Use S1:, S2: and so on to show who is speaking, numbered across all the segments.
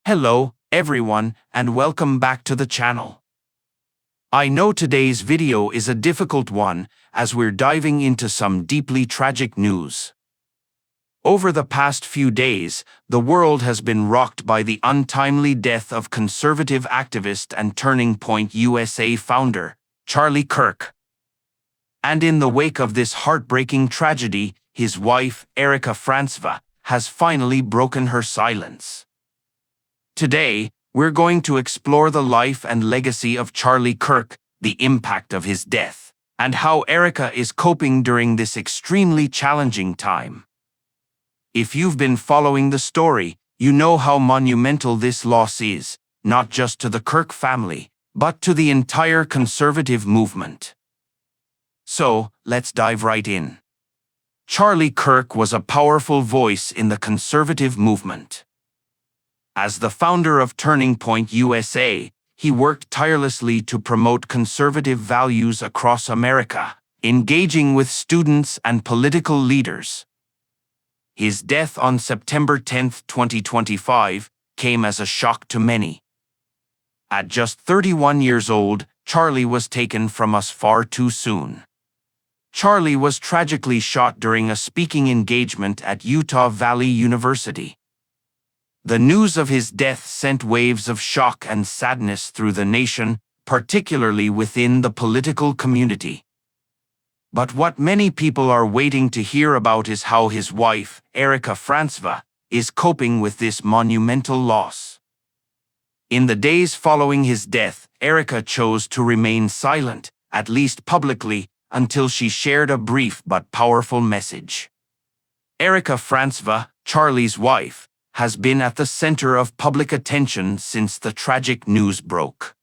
S1: Hello, everyone, and welcome back to the channel. I know today's video is a difficult one, as we're diving into some deeply tragic news. Over the past few days, the world has been rocked by the untimely death of conservative activist and Turning Point USA founder, Charlie Kirk. And in the wake of this heartbreaking tragedy, his wife, Erica Frantzva, has finally broken her silence. Today, we're going to explore the life and legacy of Charlie Kirk, the impact of his death, and how Erica is coping during this extremely challenging time. If you've been following the story, you know how monumental this loss is, not just to the Kirk family, but to the entire conservative movement. So, let's dive right in. Charlie Kirk was a powerful voice in the conservative movement. As the founder of Turning Point USA, he worked tirelessly to promote conservative values across America, engaging with students and political leaders. His death on September 10, 2025, came as a shock to many. At just 31 years old, Charlie was taken from us far too soon. Charlie was tragically shot during a speaking engagement at Utah Valley University. The news of his death sent waves of shock and sadness through the nation, particularly within the political community. But what many people are waiting to hear about is how his wife, Erica Frantzva, is coping with this monumental loss. In the days following his death, Erica chose to remain silent, at least publicly, until she shared a brief but powerful message. Erica Frantzva, Charlie's wife, has been at the center of public attention since the tragic news broke.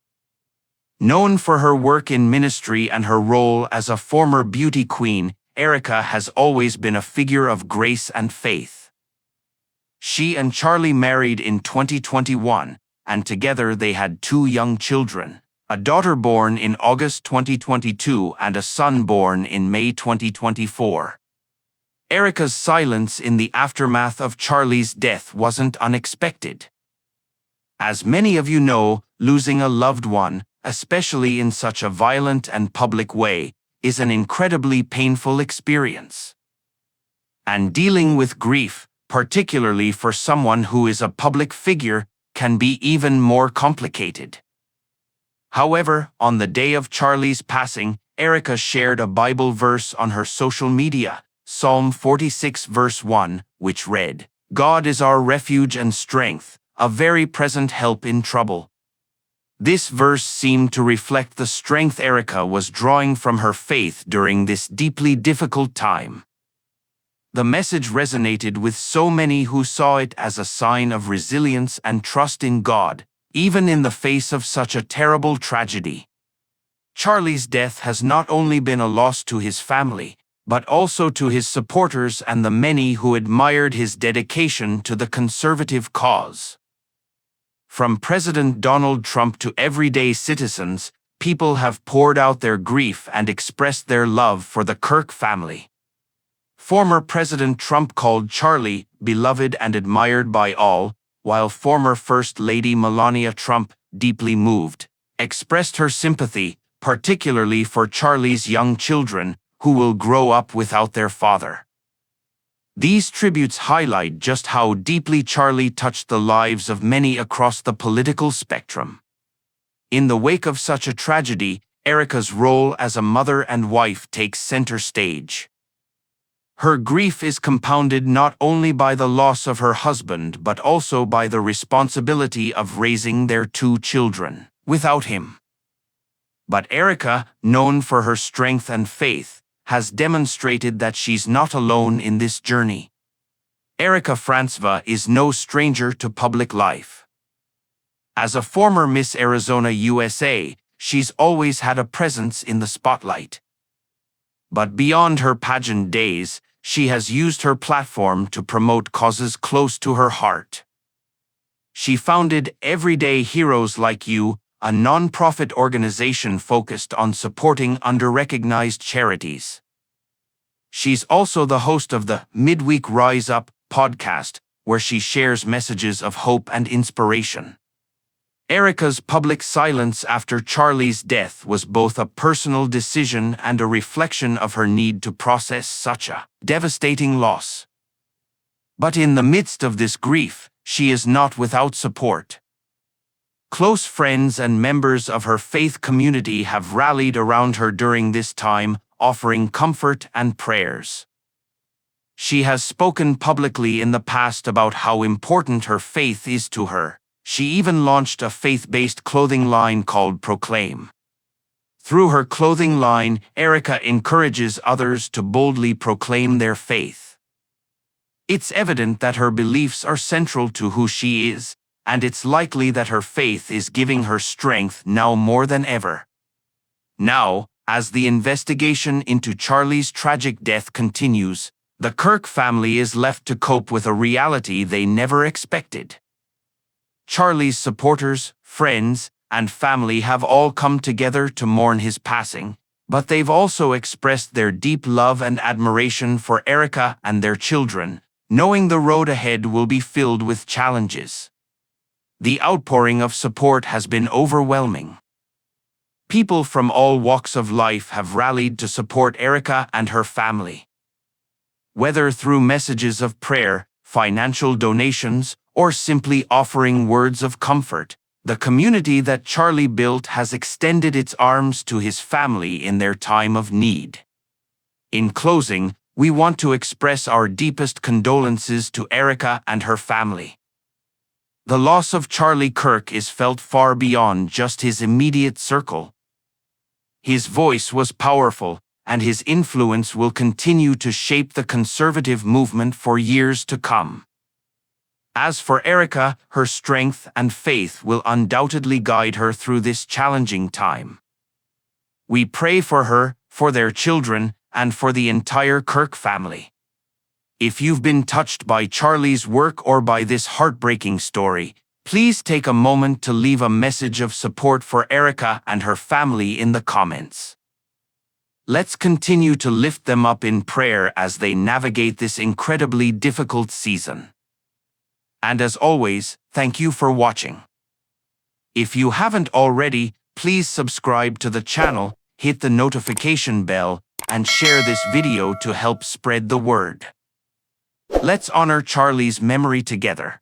S1: Known for her work in ministry and her role as a former beauty queen, Erica has always been a figure of grace and faith. She and Charlie married in 2021, and together they had 2 young children, a daughter born in August 2022 and a son born in May 2024. Erica's silence in the aftermath of Charlie's death wasn't unexpected. As many of you know, losing a loved one, especially in such a violent and public way, is an incredibly painful experience. And dealing with grief, particularly for someone who is a public figure, can be even more complicated. However, on the day of Charlie's passing, Erica shared a Bible verse on her social media, Psalm 46 verse 1, which read, "God is our refuge and strength, a very present help in trouble." This verse seemed to reflect the strength Erica was drawing from her faith during this deeply difficult time. The message resonated with so many who saw it as a sign of resilience and trust in God, even in the face of such a terrible tragedy. Charlie's death has not only been a loss to his family, but also to his supporters and the many who admired his dedication to the conservative cause. From President Donald Trump to everyday citizens, people have poured out their grief and expressed their love for the Kirk family. Former President Trump called Charlie beloved and admired by all, while former First Lady Melania Trump, deeply moved, expressed her sympathy, particularly for Charlie's young children, who will grow up without their father. These tributes highlight just how deeply Charlie touched the lives of many across the political spectrum. In the wake of such a tragedy, Erica's role as a mother and wife takes center stage. Her grief is compounded not only by the loss of her husband but also by the responsibility of raising their 2 children without him. But Erica, known for her strength and faith, has demonstrated that she's not alone in this journey. Erica Frantzva is no stranger to public life. As a former Miss Arizona USA, she's always had a presence in the spotlight. But beyond her pageant days, she has used her platform to promote causes close to her heart. She founded Everyday Heroes Like You, a non-profit organization focused on supporting under-recognized charities. She's also the host of the Midweek Rise Up podcast, where she shares messages of hope and inspiration. Erica's public silence after Charlie's death was both a personal decision and a reflection of her need to process such a devastating loss. But in the midst of this grief, she is not without support. Close friends and members of her faith community have rallied around her during this time, offering comfort and prayers. She has spoken publicly in the past about how important her faith is to her. She even launched a faith-based clothing line called Proclaim. Through her clothing line, Erica encourages others to boldly proclaim their faith. It's evident that her beliefs are central to who she is, and it's likely that her faith is giving her strength now more than ever. Now, as the investigation into Charlie's tragic death continues, the Kirk family is left to cope with a reality they never expected. Charlie's supporters, friends, and family have all come together to mourn his passing, but they've also expressed their deep love and admiration for Erica and their children, knowing the road ahead will be filled with challenges. The outpouring of support has been overwhelming. People from all walks of life have rallied to support Erica and her family. Whether through messages of prayer, financial donations, or simply offering words of comfort, the community that Charlie built has extended its arms to his family in their time of need. In closing, we want to express our deepest condolences to Erica and her family. The loss of Charlie Kirk is felt far beyond just his immediate circle. His voice was powerful, and his influence will continue to shape the conservative movement for years to come. As for Erica, her strength and faith will undoubtedly guide her through this challenging time. We pray for her, for their children, and for the entire Kirk family. If you've been touched by Charlie's work or by this heartbreaking story, please take a moment to leave a message of support for Erica and her family in the comments. Let's continue to lift them up in prayer as they navigate this incredibly difficult season. And as always, thank you for watching. If you haven't already, please subscribe to the channel, hit the notification bell, and share this video to help spread the word. Let's honor Charlie's memory together.